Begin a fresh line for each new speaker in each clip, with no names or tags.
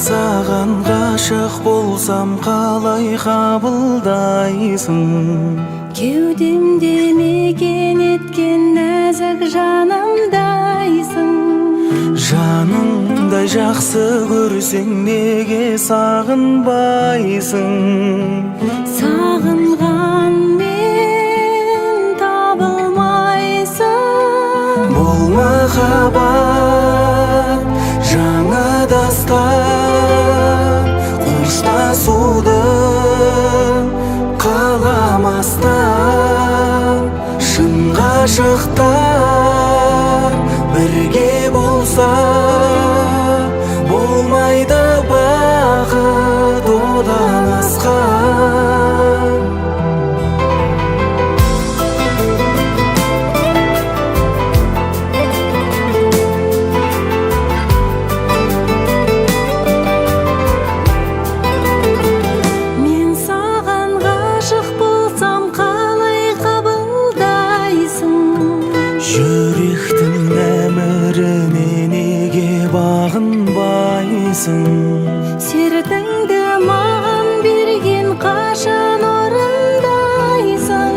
саған ғашық болсам қалай қабылдайсың?
Кеудемде мекен еткен нәзік жанымдайсың.
Жаныңдай жақсы көрсең неге сағынбайсың?
Сағынғанмен табылмайсың.
Бұл махаббат жаңа дастан, қоштасуды қаламастан. Шын ғашықтар бірге болса, болмайды бақыт одан асқан.
Мен саған ғашық болсам қалай қабылдайсың?
Жүректің әміріне неге бағынбайсың?
Сертіңді маған берген қашан орындайсың?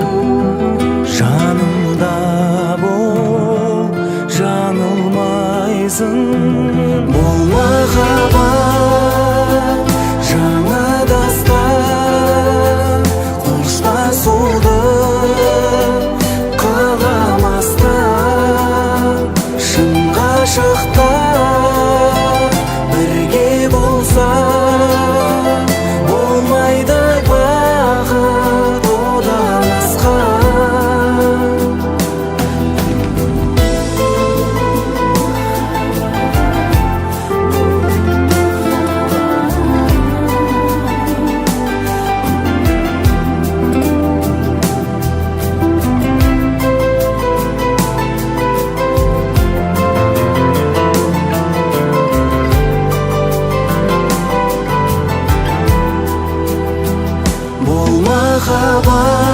Жанымда бол, жаңылмайсың. Бұл махаббат жаңа дастан, қоштасуды қаламастан. Шын ғашықтар бірге болса, болмайды бақыт одан асқан. Бұл махаббат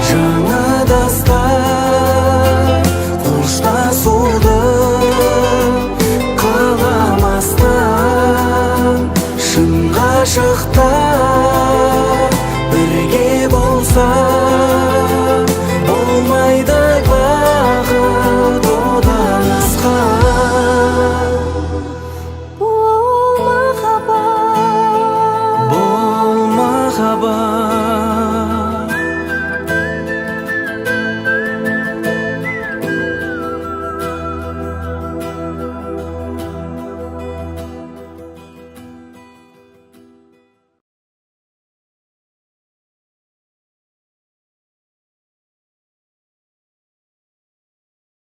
жаңа дастан, қоштасуды қаламастан. Шын ғашық